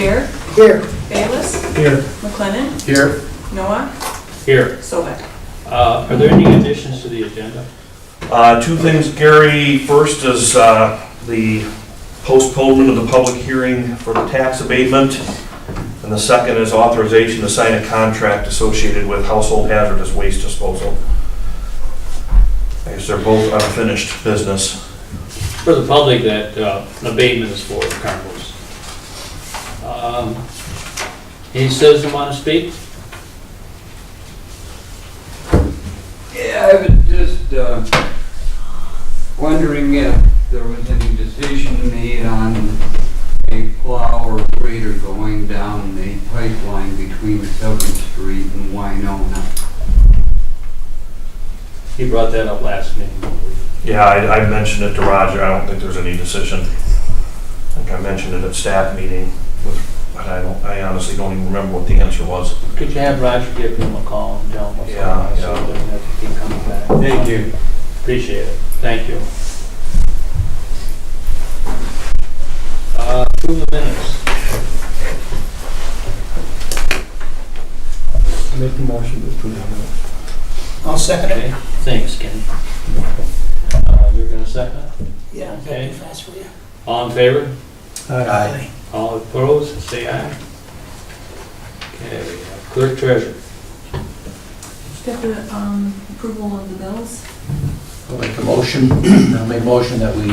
Bear, Here. Bayless, Here. McLennan, Here. Noah, Here. Sobek. Are there any additions to the agenda? Two things, Gary. First is the postponement of the public hearing for the tax abatement. And the second is authorization to sign a contract associated with household hazardous waste disposal. I guess they're both unfinished business. For the public, that abatement is for carnivals. Any citizen want to speak? Yeah, I was just wondering if there was any decision made on a plow or grader going down the pipeline between 7th Street and Winona. He brought that up last meeting. Yeah, I mentioned it to Roger. I don't think there's any decision. I think I mentioned it at staff meeting, but I honestly don't even remember what the answer was. Could you have Roger give him a call and tell him what's going Yeah, on? So yeah. he doesn't have to keep coming back. Thank you. Appreciate it. Thank you. Approve the minutes. Make the motion to approve the minutes. I'll second Okay, thanks, Kenny. You're gonna second it? Yeah, Okay. fast for you. All in favor? Aye. All opposed, say aye. Okay, we have clerk treasurer. Got the approval of the bills. I'll make a motion, I'll make a motion that we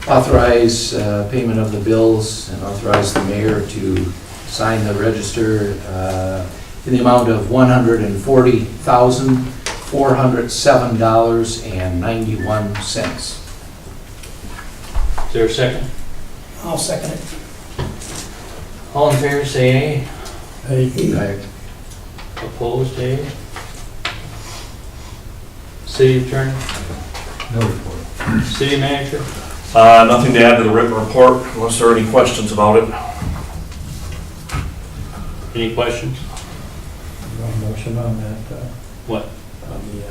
authorize payment of the bills and authorize the mayor to sign the register in the amount of $140,407.91. Is there a second? I'll second it. All in favor, say Aye. aye. Opposed, aye. City attorney? No report. City manager? Nothing to add to the written report unless there are any questions about it. Any questions? Want a motion on that, What? on the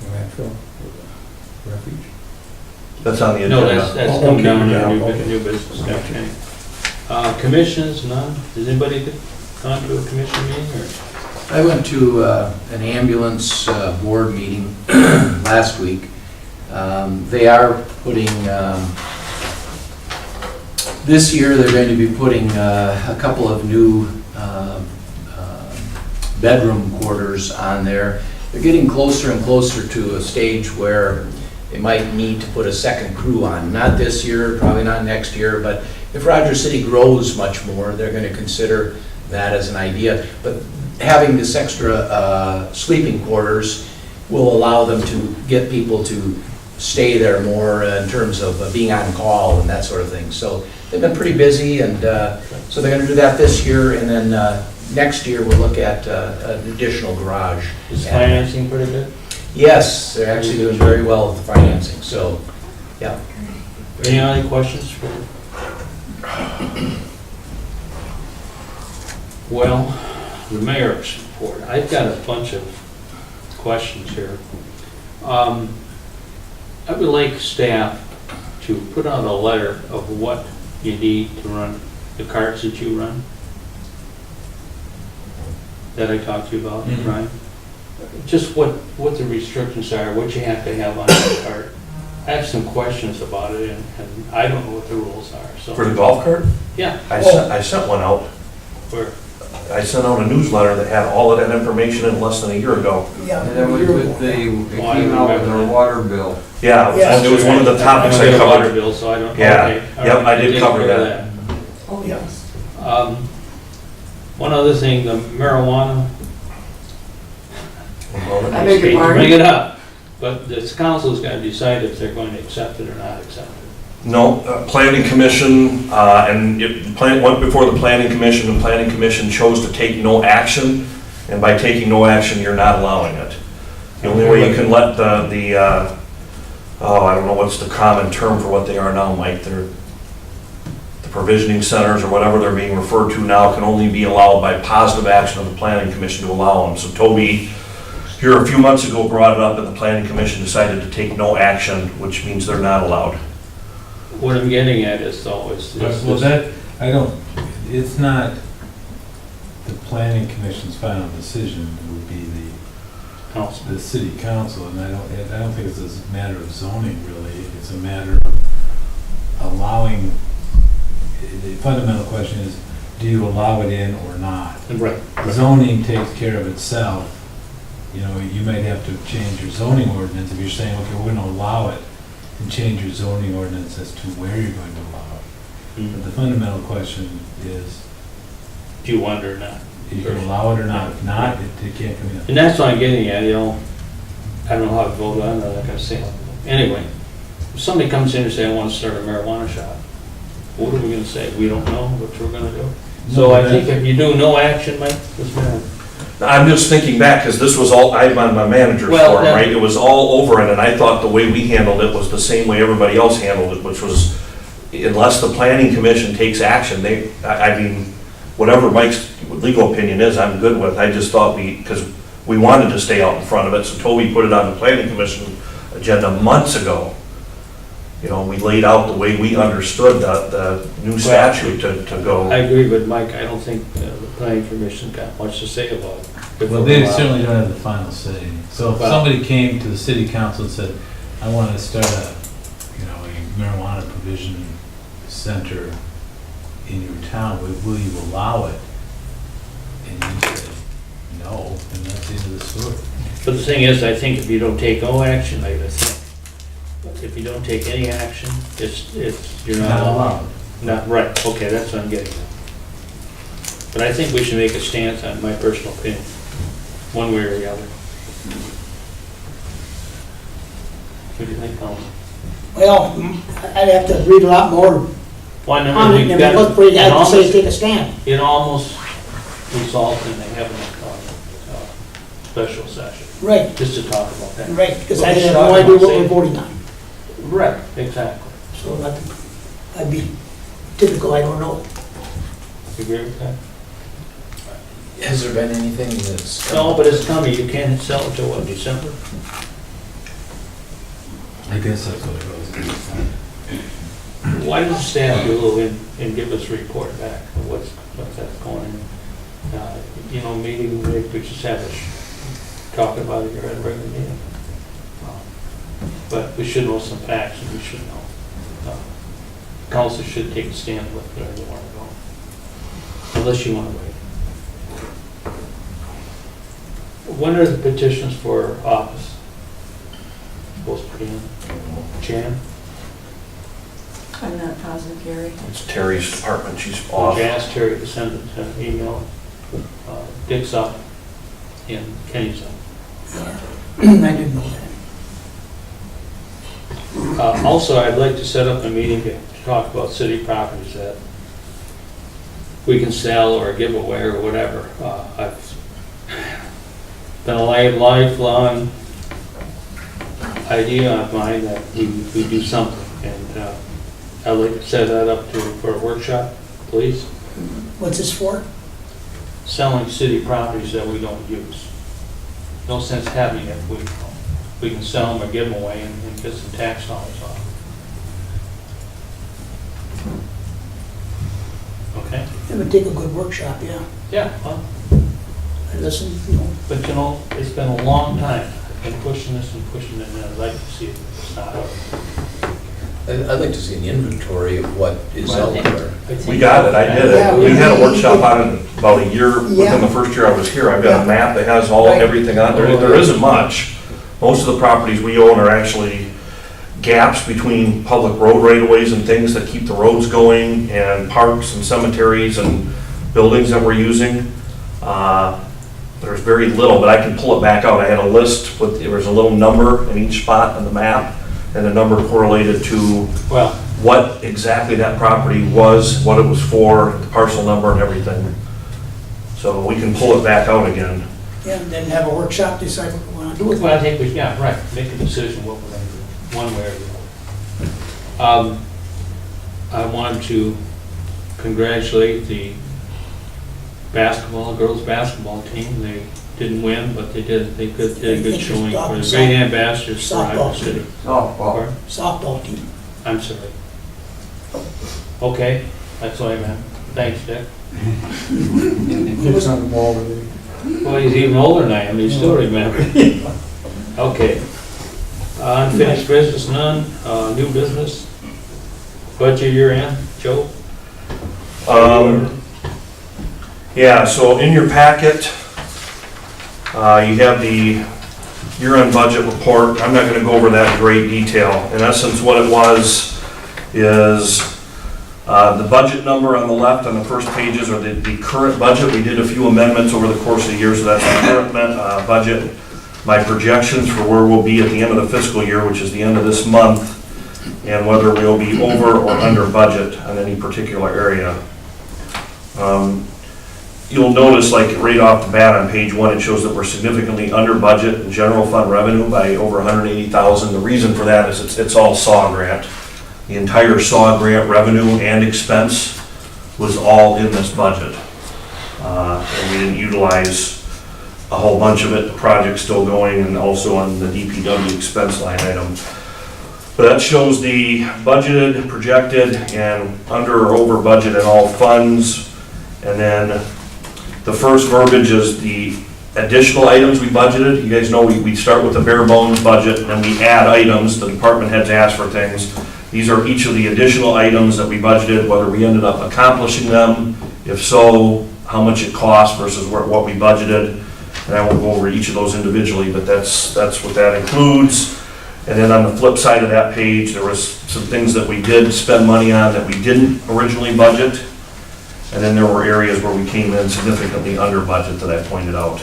landfill, refuge? That's on the agenda. No, that's Oh, coming okay, down yeah, under okay. new business. Okay. Commissions, none? Has anybody gone to a commission meeting or? I went to an ambulance board meeting last week. They are putting, this year they're going to be putting a couple of new bedroom quarters on there. They're getting closer and closer to a stage where they might need to put a second crew on. Not this year, probably not next year, but if Rogers City grows much more, they're going to consider that as an idea. But having this extra sleeping quarters will allow them to get people to stay there more in terms of being on call and that sort of thing. So they've been pretty busy, and so they're going to do that this year, and then next year we'll look at an additional garage. Is financing pretty good? Yes, they're actually doing very well with the financing, so, yeah. Any other questions for? Well, the mayor's report. I've got a bunch of questions here. I would like staff to put out a letter of what you need to run the carts that you run, that I talked to you about, Brian. Just what the restrictions are, what you have to have on your cart. I have some questions about it, and I don't know what the rules are, so. For the golf cart? Yeah, I sent one out. where, I sent out a newsletter that had all of that information in less than a year ago. Yeah. And that was with it came out with our water bill. Yeah, Yeah. it was one of the topics I I don't get a water covered. bill, so I don't, Yeah. okay. all Yep, right, I did cover care of that. Oh, yes. One other thing, the marijuana, I I beg hate your to pardon? bring it up, but this council's got to decide if they're going to accept it or not accept it. No, planning commission, and it went before the planning commission, the planning commission chose to take no action, and by taking no action, you're not allowing it. The only way you can let I don't know what's the common term for what they are now, Mike, they're the provisioning centers or whatever they're being referred to now can only be allowed by positive action of the planning commission to allow them. So Toby, here a few months ago, brought it up, and the planning commission decided to take no action, which means they're not allowed. What I'm getting at is though, is Was that I don't, it's not the planning commission's final decision, it would be Council. the city council, and I don't think it's a matter of zoning really, it's a matter of allowing, the fundamental question is, do you allow it in or not? Right. Zoning takes care of itself. You know, you might have to change your zoning ordinance if you're saying, okay, we're gonna allow it, and change your zoning ordinance as to where you're going to allow it. But the fundamental question is, Do you want it or not? you can allow it or not, if not, it can't come in. And that's what I'm getting at, you know, I don't know how to vote on it, I'm not gonna say. Anyway, if somebody comes in and say, I wanna start a marijuana shop, what are we gonna say? We don't know what we're gonna do. So I think if you do no action, Mike, what's the matter? I'm just thinking back, because this was all, I'm on my manager's Well, forum, yeah. right? It was all over it, and I thought the way we handled it was the same way everybody else handled it, which was, unless the planning commission takes action, I mean, whatever Mike's legal opinion is, I'm good with. I just thought because we wanted to stay out in front of it, so Toby put it on the planning commission agenda months ago. You know, we laid out the way we understood the new statute to I go. agree with Mike, I don't think the planning commission got much to say about it. If Well, we're they allowed. certainly don't have the final say. So if Well- somebody came to the city council and said, I want to start a, you know, a marijuana provision center in your town, will you allow it? And you say, no, and that's the end of the story. But the thing is, I think if you don't take no action, like I think, if you don't take any action, you're not allowed. Not, right, okay, that's what I'm getting at. But I think we should make a stance on my personal opinion, one way or the other. What do you think, Colin? Well, I'd have to read a lot more Why not? on it, You've and got- look for you it have to say, almost- take a stand. It almost results in having a special session, Right, just to talk about that. right, because Well, I have shut no up idea and what say- we're voting on. Right, exactly. So I'd be typical, I don't know. You agree with that? Has there been anything that's? No, but it's coming, you can't sell it till what, December? I guess that's what it goes. Why doesn't staff do a little and give us a report back of what's that's going on? You know, meeting, we just have a talk about it here at a regular meeting. But we should know some facts, and we should know. Council should take a stand with where they want to go. Unless you want to wait. When are the petitions for office supposed to be in? Jan? I'm not positive, Gary. It's Terry's department, she's off. I asked Terry to send it to email. Dick's up and Kenny's up. I didn't know that. Also, I'd like to set up a meeting to talk about city properties that we can sell or give away or whatever. I've been a lifelong idea of mine that we do something, and I'd like to set that up for a workshop, please. What's this for? Selling city properties that we don't use. No sense having it, we can sell them or give them away and get some tax dollars off. Okay? It would take a good workshop, yeah. Yeah, well, I listen, you know, but you know, it's been a long time. I've been pushing this and pushing it, and I'd like to see it stop. I'd like to see an inventory of what is out there. We got it, I did Yeah, it. We had a workshop on it about a year, Yeah. within the first year I was here. I've got Yeah. a map that has all, Right. everything on there. There isn't much. Most of the properties we own are actually gaps between public road right-of-ways and things that keep the roads going, and parks and cemeteries and buildings that we're using. There's very little, but I can pull it back out. I had a list with, there was a little number in each spot on the map, and the number correlated to Well, what exactly that property was, what it was for, the parcel number and everything. So we can pull it back out again. yeah, and then have a workshop, decide what we want to do with well, I it. think yeah, right, make a decision what we're going to do, one way or the other. I want to congratulate the girls' basketball team. They didn't win, but they did a good showing. For the great ambassadors for Softball Iowa City. Softball. Pardon? Softball team. I'm sorry. Okay, that's what I meant. Thanks, Dick. It's on the wall today. Well, he's even older than I am, he still remembers. Okay. Unfinished business, none. New business? Budget year end, Joe? Yeah, so in your packet, you have the year-end budget report. I'm not gonna go over that in great detail. In essence, what it was is the budget number on the left on the first pages are the current budget. We did a few amendments over the course of the year, so that's the current budget. My projections for where we'll be at the end of the fiscal year, which is the end of this month, and whether we'll be over or under budget on any particular area. You'll notice, like right off the bat on page 1, it shows that we're significantly under budget in general fund revenue by over $180,000. The reason for that is it's all SAW grant. The entire SAW grant revenue and expense was all in this budget. And we didn't utilize a whole bunch of it. The project's still going, and also on the DPW expense line item. But that shows the budgeted, projected, and under or over budget in all funds. And then the first verbiage is the additional items we budgeted. You guys know we start with the bare bones budget, and then we add items. The department heads ask for things. These are each of the additional items that we budgeted, whether we ended up accomplishing them. If so, how much it cost versus what we budgeted. And I won't go over each of those individually, but that's what that includes. And then on the flip side of that page, there was some things that we did spend money on that we didn't originally budget. And then there were areas where we came in significantly under budget that I pointed out.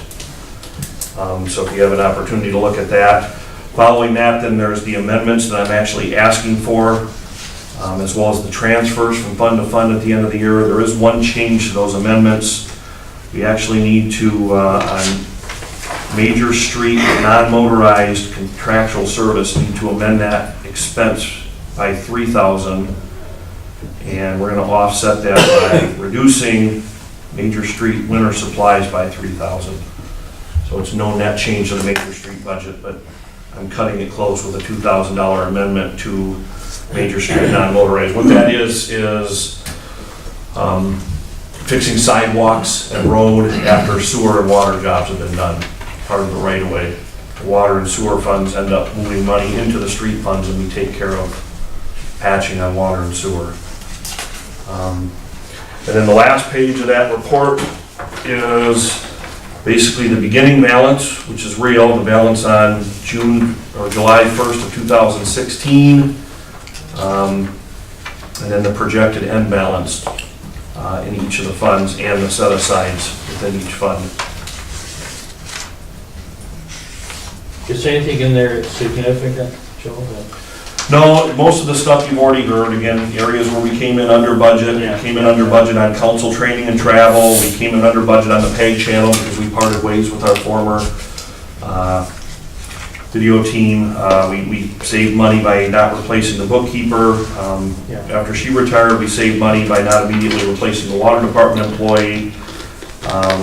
So if you have an opportunity to look at that. Following that, then there's the amendments that I'm actually asking for, as well as the transfers from fund to fund at the end of the year. There is one change to those amendments. We actually need to, on Major Street non-motorized contractual service, need to amend that expense by $3,000. And we're gonna offset that by reducing Major Street winter supplies by $3,000. So it's no net change to the Major Street budget, but I'm cutting it close with a $2,000 amendment to Major Street non-motorized. What that is fixing sidewalks and road after sewer and water jobs have been done, part of the right-of-way. The water and sewer funds end up moving money into the street funds, and we take care of patching on water and sewer. And then the last page of that report is basically the beginning balance, which is real, the balance on July 1st of 2016, and then the projected end balance in each of the funds and the set-asides within each fund. Is there anything in there significant, Joe? No, most of the stuff you've already heard. Again, areas where we came in under budget, we came in under budget on council training and travel, we came in under budget on the pay channel because we parted ways with our former video team. We saved money by not replacing the bookkeeper. After she retired, we saved money by not immediately replacing the water department employee.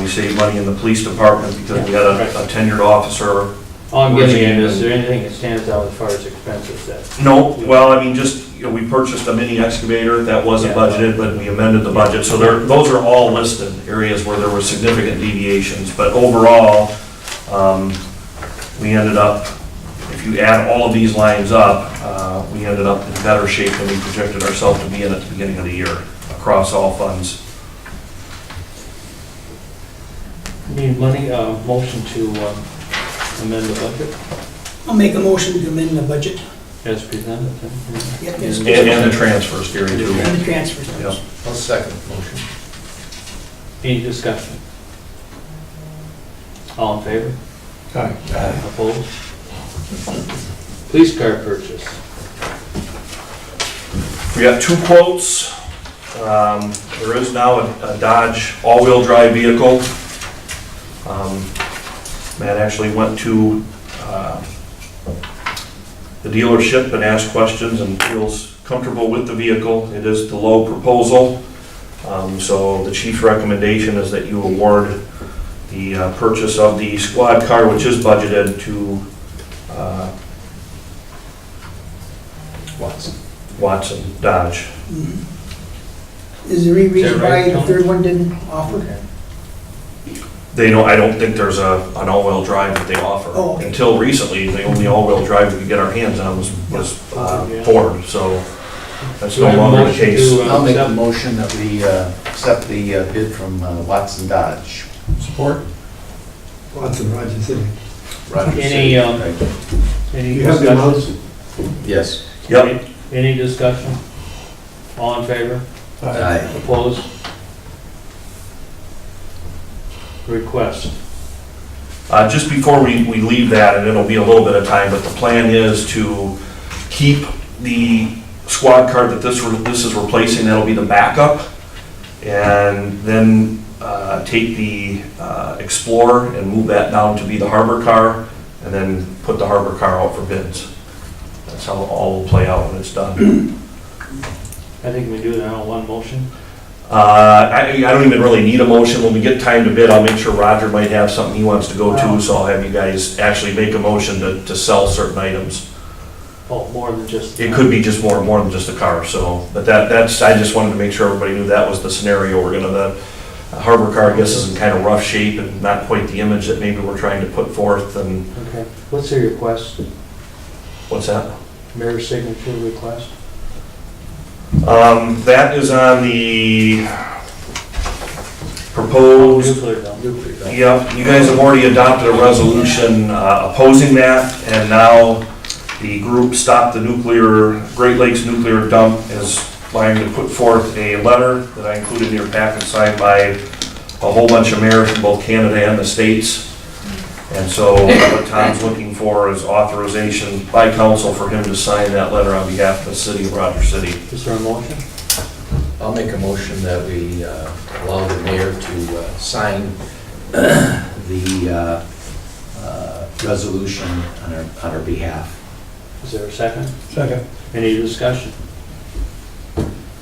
We saved money in the police department because we had a tenured officer. All I'm getting at, is there anything that stands out as far as expenses that? No, well, I mean, just, we purchased a mini excavator, that wasn't budgeted, but we amended the budget, so those are all listed, areas where there were significant deviations, but overall, we ended up, if you add all of these lines up, we ended up in better shape than we projected ourselves to be in at the beginning of the year, across all funds. Need money, motion to amend the budget I'll make a motion to amend the budget. as presented. Yep, yes. And the transfers, Gary, too. And the transfers. Yep. I'll second the motion. Any discussion? All in favor? Aye. Opposed? Police car purchase. We got two quotes. There is now a Dodge all-wheel drive vehicle. Matt actually went to the dealership and asked questions and feels comfortable with the vehicle. It is the low proposal. So the chief's recommendation is that you award the purchase of the squad car, which is budgeted to Watson Dodge. Is there any reason right, why the Tony? third one didn't offer? Okay. I don't think there's an all-wheel drive that they offer. Oh, okay. Until recently, the only all-wheel drive we could get our hands on was Yeah. Ford, so that's Do no I have a longer the motion case. to, I'll make a accept? motion that we accept the bid from Watson Dodge. Support? Watson, Roger City. Roger Any, City. Any You have the amounts? discussion? Yes. Yep, Any discussion? All in favor? Aye. Opposed? Request. just before we leave that, and it'll be a little bit of time, but the plan is to keep the squad car that this is replacing, that'll be the backup, and then take the Explorer and move that down to be the harbor car, and then put the harbor car out for bids. That's how it all will play out when it's done. I think we do that on one motion. I don't even really need a motion. When we get time to bid, I'll make sure Roger might have something he wants to go to, so I'll have you guys actually make a motion to sell certain items. Oh, more than just. It could be just more than just a car, so, but that's, I just wanted to make sure everybody knew that was the scenario we're gonna, the harbor car, I guess, is in kind of rough shape and not quite the image that maybe we're trying to put forth, and, Okay. What's the request? what's that? Mayor's signature request? That is on the proposed. Nuclear dump. Yep, you guys have already adopted a resolution opposing that, and now the group Stop the Nuclear, Great Lakes Nuclear Dump is planning to put forth a letter that I included in your packet signed by a whole bunch of mayors from both Canada and the States. And so what Tom's looking for is authorization by council for him to sign that letter on behalf of the city of Rogers City. Is there a motion? I'll make a motion that we allow the mayor to sign the resolution on our behalf. Is there a second? Second. Any discussion?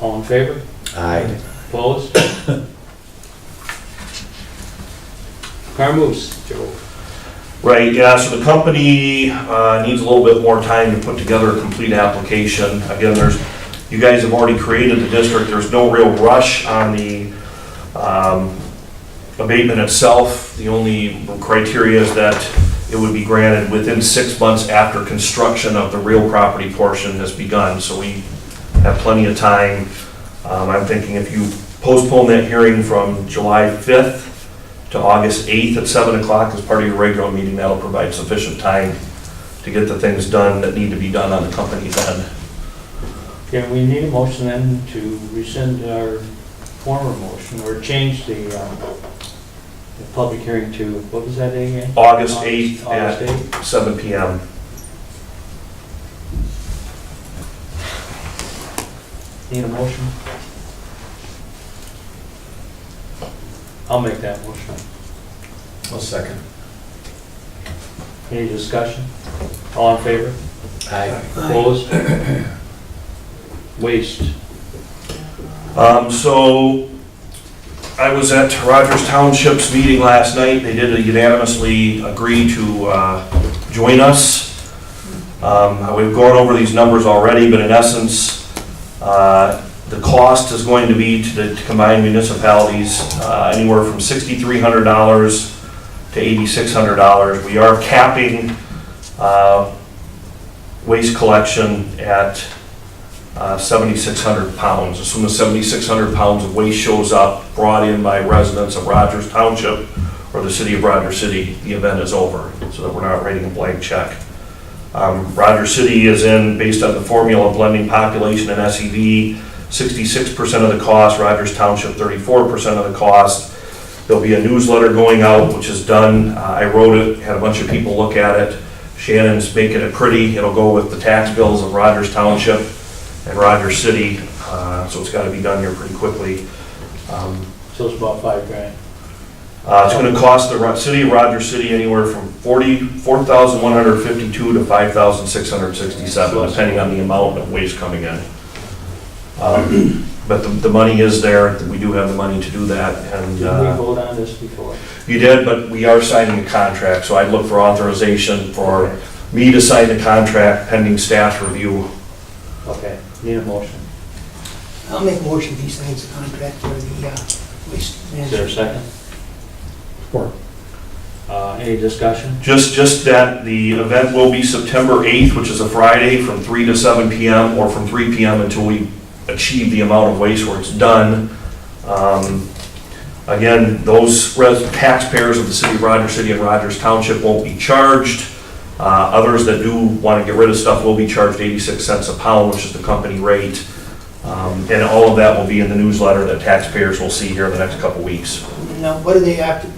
All in favor? Aye. Opposed? Car moves, Joe. Right, yeah, so the company needs a little bit more time to put together a complete application. Again, you guys have already created the district, there's no real rush on the abatement itself. The only criteria is that it would be granted within 6 months after construction of the real property portion has begun, so we have plenty of time. I'm thinking if you postpone that hearing from July 5th to August 8th at 7 o'clock as part of your regular meeting, that'll provide sufficient time to get the things done that need to be done on the company's end. Okay, we need a motion then to rescind our former motion or change the public hearing to, what was that day again? August 8th August at 8th. 7 PM. Need a motion? I'll make that motion. I'll second. Any discussion? All in favor? Aye. Opposed? Waste. So I was at Rogers Township's meeting last night. They did unanimously agree to join us. We've gone over these numbers already, but in essence, the cost is going to be to the combined municipalities anywhere from $6,300 to $8,600. We are capping waste collection at 7,600 pounds. As soon as 7,600 pounds of waste shows up, brought in by residents of Rogers Township or the city of Rogers City, the event is over, so that we're not writing a blank check. Rogers City is in, based on the formula of blending population and SEV, 66% of the cost, Rogers Township 34% of the cost. There'll be a newsletter going out, which is done. I wrote it, had a bunch of people look at it. Shannon's making it pretty. It'll go with the tax bills of Rogers Township and Rogers City, so it's got to be done here pretty quickly. So it's about $5,000. It's going to cost the city of Rogers City anywhere from $4,152 to $5,667, depending on the amount of waste coming in. But the money is there. We do have the money to do that. And Did we vote on this before? you did, but we are signing a contract, so I'd look for authorization for me to sign the contract pending staff review. Okay, need a motion. I'll make a motion he signs the contract for the waste Is there a management. second? Support. Any discussion? Just that the event will be September 8th, which is a Friday, from 3 to 7 PM, or from 3 PM until we achieve the amount of waste where it's done. Again, those taxpayers of the city of Rogers City and Rogers Township won't be charged. Others that do want to get rid of stuff will be charged 86 cents a pound, which is the company rate. And all of that will be in the newsletter that taxpayers will see here in the next couple weeks. Now, what do they have to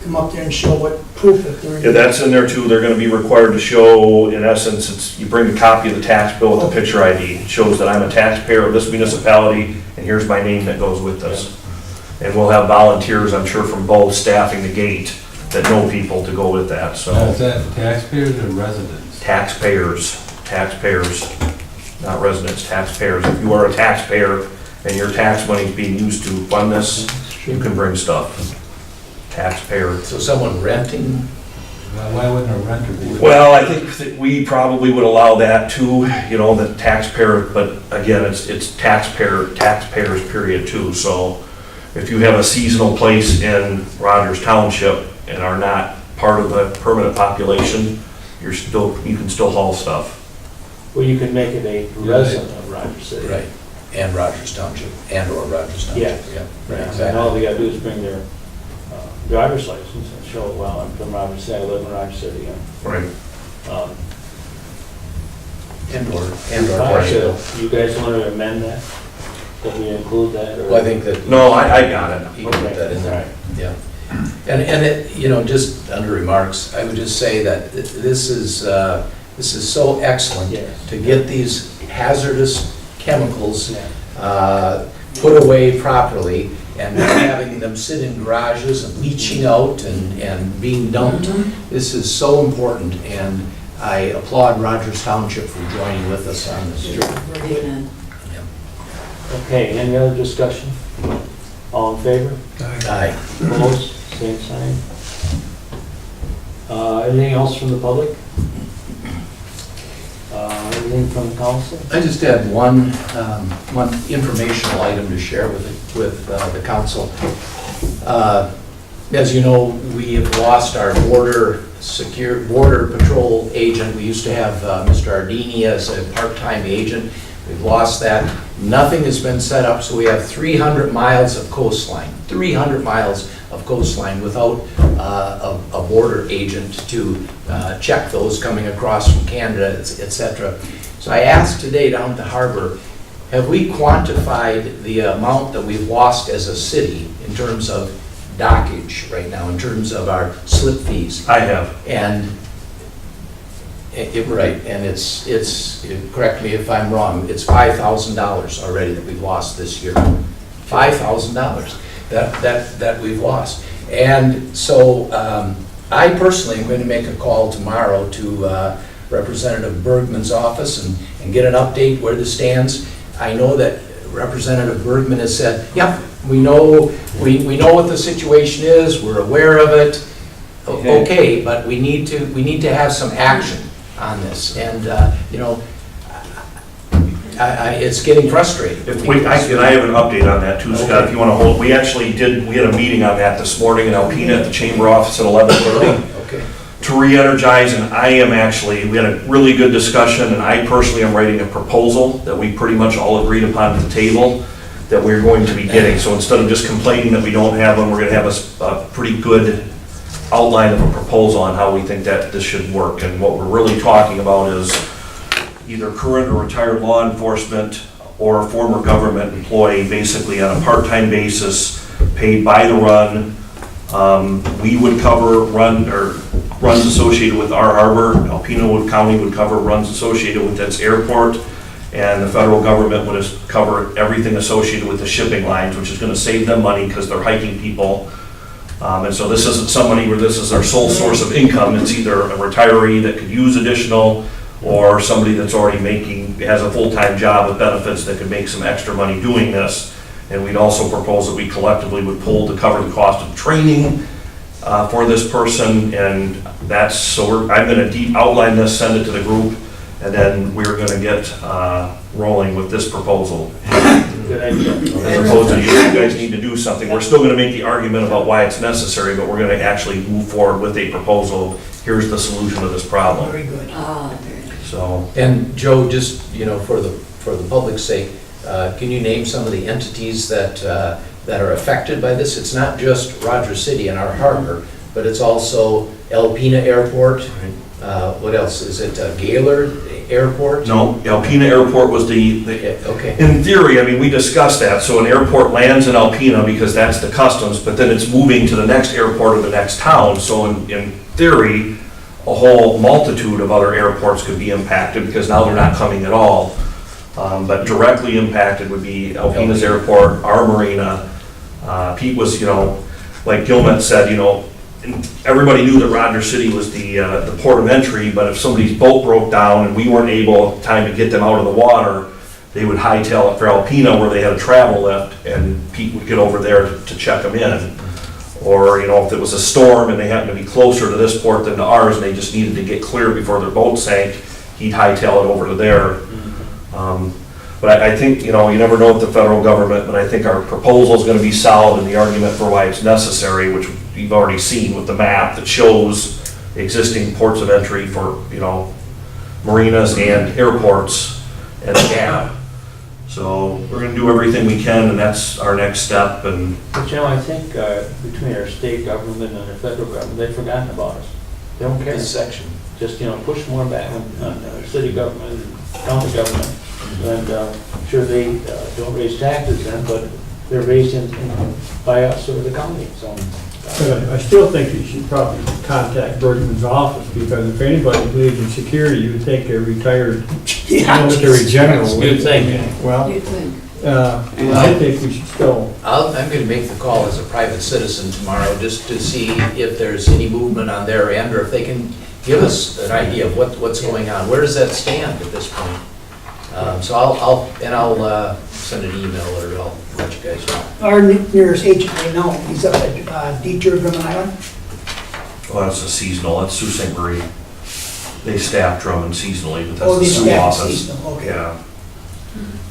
come up there and show, what proof that they're? Yeah, that's in there too. They're gonna be required to show, in essence, it's, you bring a copy of the tax bill with the picture ID. It shows that I'm a taxpayer of this municipality, and here's my name that goes with this. And we'll have volunteers, I'm sure, from both staffing the gate that know people to go with that, Now, is so. that taxpayers or residents? Taxpayers, not residents, taxpayers. If you are a taxpayer and your tax money is being used to fund this, you can bring stuff. Taxpayer. So someone renting, Why wouldn't a renter be? Well, I think that we probably would allow that too, you know, the taxpayer, but again, it's taxpayers period too. So if you have a seasonal place in Rogers Township and are not part of the permanent population, you can still haul stuff. Well, you can make it a resident of Rogers City. right, and Rogers Township, and/or Rogers Township. Yes. Yeah, right, And exactly. all they gotta do is bring their driver's license and show, well, I'm from Rogers City, I live in Rogers City. Right. Um, And/or, Alright, so you guys want to amend that? That we include that, or? Well, I think that. No, I got it. You can put that in there, Alright. yeah. And it, you know, just under remarks, I would just say that this is so excellent Yes. to get these hazardous chemicals Yeah. put away properly and not having them sit in garages and leaching out and being dumped. This is so important, and I applaud Rogers Township for joining with us on this. Amen. Okay, any other discussion? All in favor? Aye. Opposed? Same sign. Anything else from the public? Anything from the council? I just had one informational item to share with the council. As you know, we have lost our border patrol agent. We used to have Mr. Ardini as a part-time agent. We've lost that. Nothing has been set up, so we have 300 miles of coastline, 300 miles of coastline without a border agent to check those coming across from Canada, et cetera. So I asked today down at the harbor, have we quantified the amount that we've lost as a city in terms of dockage right now, in terms of our slip fees? I have. And right, and it's, correct me if I'm wrong, it's $5,000 already that we've lost this year. $5,000 that we've lost. And so I personally am going to make a call tomorrow to Representative Bergman's office and get an update where this stands. I know that Representative Bergman has said, yep, we know what the situation is, we're aware of it. Okay, but we need to have some action on this, and you know, it's getting frustrating. And I have an update on that too, Scott, if you want to hold. We had a meeting on that this morning in Alpena at the chamber office at 11:30 Okay. to re-energize, and we had a really good discussion, and I personally am writing a proposal that we pretty much all agreed upon at the table that we're going to be getting. So instead of just complaining that we don't have them, we're going to have a pretty good outline of a proposal on how we think that this should work. And what we're really talking about is either current or retired law enforcement or a former government employee, basically on a part-time basis, paid by the run. We would cover runs associated with our harbor. Alpena County would cover runs associated with its airport. And the federal government would cover everything associated with the shipping lines, which is going to save them money because they're hiking people. And so this isn't somebody where this is their sole source of income. It's either a retiree that could use additional, or somebody that's already has a full-time job with benefits that could make some extra money doing this. And we'd also propose that we collectively would pull to cover the cost of training for this person. And I'm going to outline this, send it to the group, and then we're going to get rolling with this proposal. Good idea. As opposed to, you guys need to do something. We're still gonna make the argument about why it's necessary, but we're gonna actually move forward with a proposal. Here's the solution to this problem. Very good. So, And Joe, just, for the public's sake, can you name some of the entities that are affected by this? It's not just Rogers City and our harbor, but it's also Alpena Airport. What else? Is it Gaylord Airport? no, Alpena Airport was the, Okay. in theory, I mean, we discussed that, so an airport lands in Alpena because that's the customs, but then it's moving to the next airport or the next town, so in theory, a whole multitude of other airports could be impacted, because now they're not coming at all. But directly impacted would be Alpena's airport, our marina. Pete was, like Gilmet said, everybody knew that Rogers City was the port of entry, but if somebody's boat broke down and we weren't able at the time to get them out of the water, they would hightail it for Alpena where they had a travel lift, and Pete would get over there to check them in. Or, if it was a storm and they happened to be closer to this port than to ours and they just needed to get clear before their boat sank, he'd hightail it over to there. But I think, you never know with the federal government, but I think our proposal is gonna be solid in the argument for why it's necessary, which you've already seen with the map that shows existing ports of entry for, marinas and airports and a gap. So we're gonna do everything we can, and that's our next step, and But I think between our state government and our federal government, they've forgotten about us. They don't care. This section. Just, push more back on our city government and county government. And sure, they don't raise taxes then, but they're raised by us or the county, so. But I still think you should probably contact Bergman's office, because if anybody believes in security, you would think a retired military general. It's a good thing. Well, You think? I think we should still, I'm going to make the call as a private citizen tomorrow, just to see if there's any movement on their end, or if they can give us an idea of what's going on. Where does that stand at this point? So I'll send an email, or I'll let you guys know. Our nearest agent right now, he's up at Detour, Drummond Island. well, that's a seasonal, that's Sault Ste. Marie. They staff Drummond seasonally, but Oh, that's they the Sioux staff office. seasonal, okay. Yeah.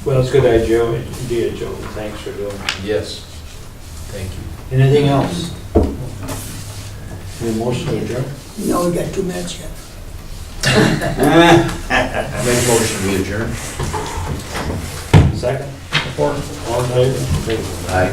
Well, it's good idea, Joe, thanks for doing it. Yes. Thank you. Anything else? Any motion to adjourn? No, we got 2 minutes yet. Make motion, we adjourn. Second? All in favor? Aye.